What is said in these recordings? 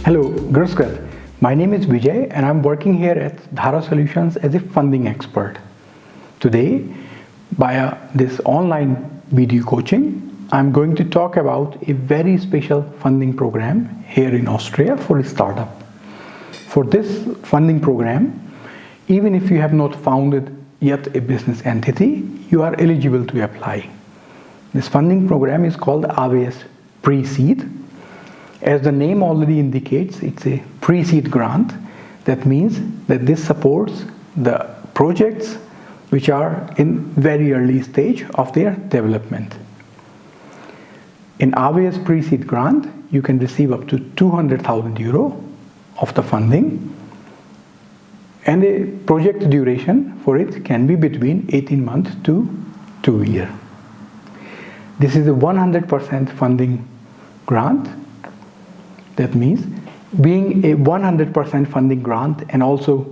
Hello, Grüß. My name is Vijay and I'm working here at Dhara Solutions as a funding expert. Today, via this online video coaching, I'm going to talk about a very special funding program here in Austria for a startup. For this funding program, even if you have not founded yet a business entity, you are eligible to apply. This funding program is called aws Preseed. As the name already indicates, it's a pre-seed grant. That means that this supports the projects which are in very early stage of their development. In aws Preseed grant, you can receive up to 200,000 euro of the funding, and a project duration for it can be between 18 months to 2 years. This is a 100% funding grant. That means being a 100% funding grant and also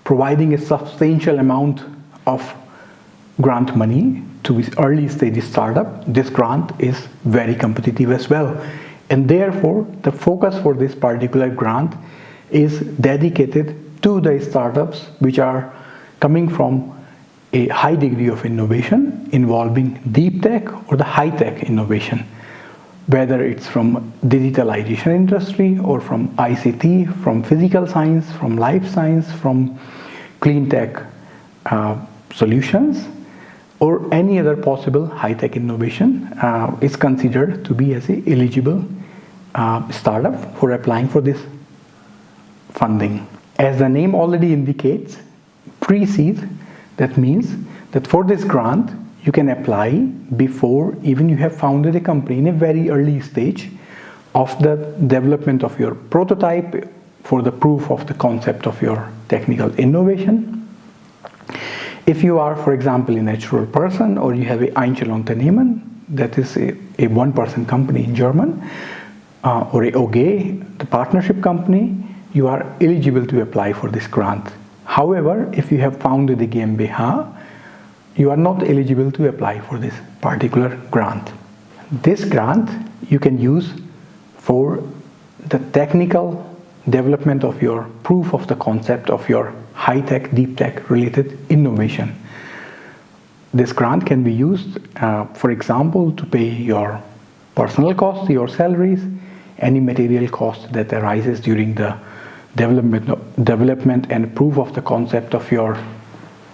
providing a substantial amount of grant money to early stage startup, this grant is very competitive as well. And therefore, the focus for this particular grant is dedicated to the startups which are coming from a high degree of innovation involving deep tech or the high tech innovation, whether it's from digitalization industry or from ICT, from physical science, from life science, from clean tech solutions, or any other possible high-tech innovation is considered to be as an eligible startup for applying for this funding. As the name already indicates, pre-seed, that means that for this grant you can apply before even you have founded a company, in a very early stage of the development of your prototype for the proof of the concept of your technical innovation. If you are, for example, a natural person, or you have a Unternehmen, that is a one-person company in German, or a OG, the partnership company, you are eligible to apply for this grant. However, if you have founded a GmbH, you are not eligible to apply for this particular grant. This grant you can use for the technical development of your proof of the concept of your high-tech, deep tech related innovation. This grant can be used, for example, to pay your personal costs, your salaries, any material cost that arises during the development and proof of the concept of your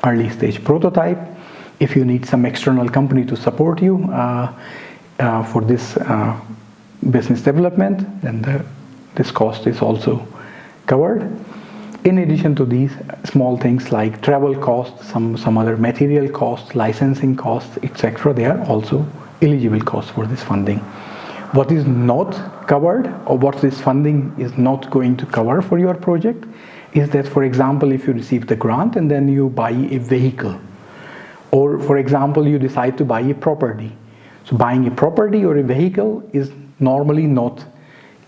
early stage prototype. If you need some external company to support you for this business development, then this cost is also covered. In addition to these small things like travel costs, some other material costs, licensing costs, etc., they are also eligible costs for this funding. What is not covered, or what this funding is not going to cover for your project, is that, for example, if you receive the grant and then you buy a vehicle, or for example you decide to buy a property. So buying a property or a vehicle is normally not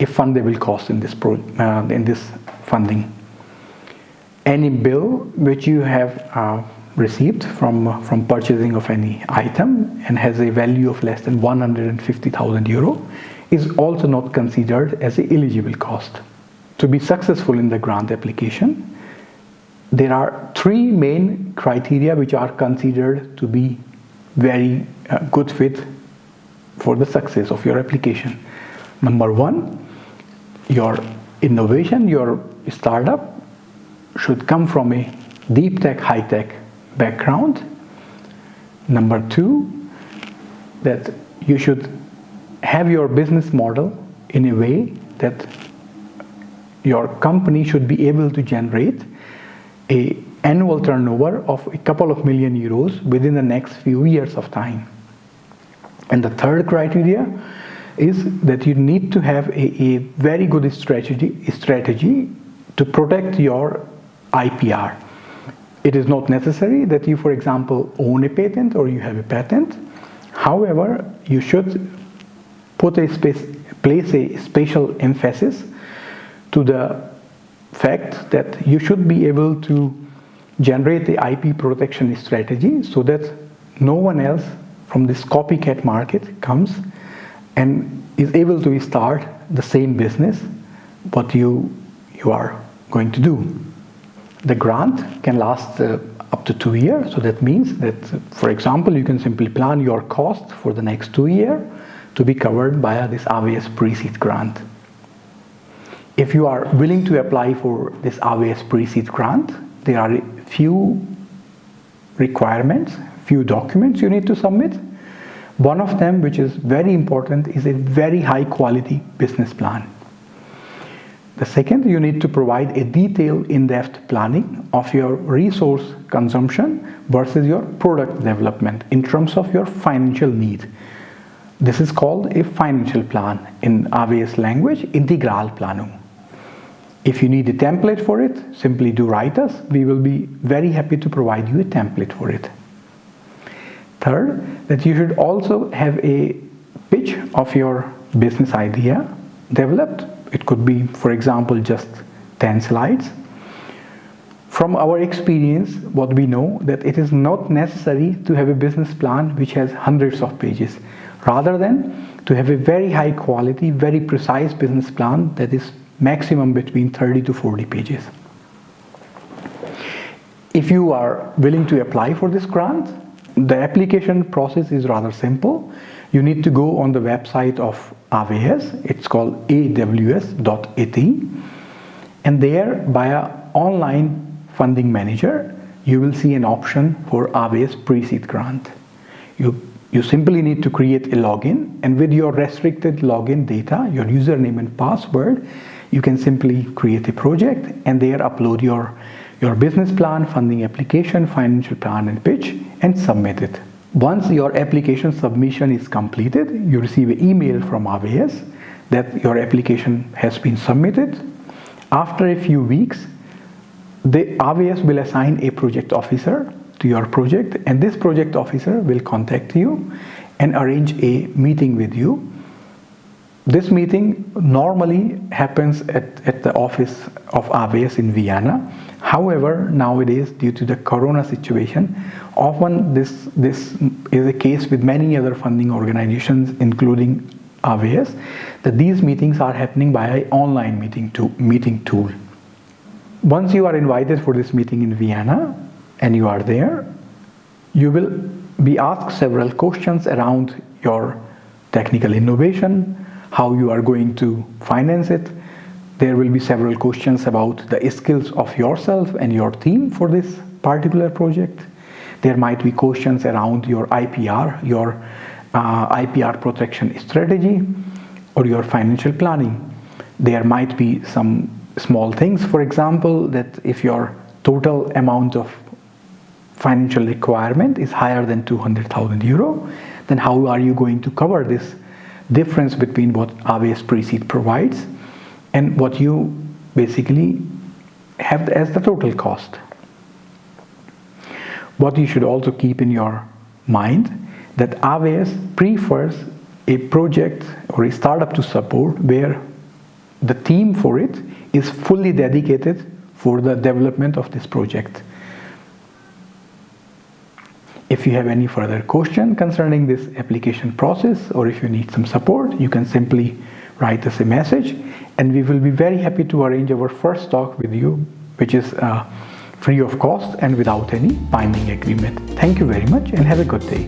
a fundable cost in this funding. Any bill which you have received from purchasing of any item and has a value of less than 150,000 euro is also not considered as an eligible cost. To be successful in the grant application, there are three main criteria which are considered to be very good fit for the success of your application. Number one, your innovation, your startup should come from a deep tech, high tech background. Number two, that you should have your business model in a way that your company should be able to generate an annual turnover of a couple of million euros within the next few years of time. And the third criteria is that you need to have a very good strategy to protect your IPR. It is not necessary that you, for example, own a patent or you have a patent. However, you should place a special emphasis to the fact that you should be able to generate the IP protection strategy so that no one else from this copycat market comes and is able to start the same business what you are going to do. The grant can last up to 2 years, so that means that, for example, you can simply plan your cost for the next 2 years to be covered by this aws Preseed grant. If you are willing to apply for this aws Preseed grant, there are a few requirements, few documents you need to submit. One of them, which is very important, is a very high quality business plan. The second, you need to provide a detailed, in-depth planning of your resource consumption versus your product development in terms of your financial need. This is called a financial plan. In aws language, Integralplanung. If you need a template for it, simply do write us. We will be very happy to provide you a template for it. Third, that you should also have a pitch of your business idea developed. It could be, for example, just 10 slides. From our experience, what we know that it is not necessary to have a business plan which has hundreds of pages, rather than to have a very high quality, very precise business plan that is maximum between 30 to 40 pages. If you are willing to apply for this grant, the application process is rather simple. You need to go on the website of aws, it's called aws.at, and there via online funding manager, you will see an option for aws Preseed grant. You simply need to create a login, and with your restricted login data, your username and password, you can simply create a project and there upload your business plan, funding application, financial plan and pitch, and submit it. Once your application submission is completed, you receive an email from aws that your application has been submitted. After a few weeks, the aws will assign a project officer to your project, and this project officer will contact you and arrange a meeting with you. This meeting normally happens at the office of aws in Vienna. However, nowadays, due to the corona situation, often this is a case with many other funding organizations, including aws, that these meetings are happening by an online meeting tool. Once you are invited for this meeting in Vienna and you are there, you will be asked several questions around your technical innovation, how you are going to finance it. There will be several questions about the skills of yourself and your team for this particular project. There might be questions around your IPR, your IPR protection strategy, or your financial planning. There might be some small things, for example, that if your total amount of financial requirement is higher than 200,000 euro, then how are you going to cover this difference between what aws Preseed provides and what you basically have as the total cost. What you should also keep in your mind that aws prefers a project or a startup to support where the team for it is fully dedicated for the development of this project. If you have any further question concerning this application process, or if you need some support, you can simply write us a message, and we will be very happy to arrange our first talk with you, which is free of cost and without any binding agreement. Thank you very much and have a good day.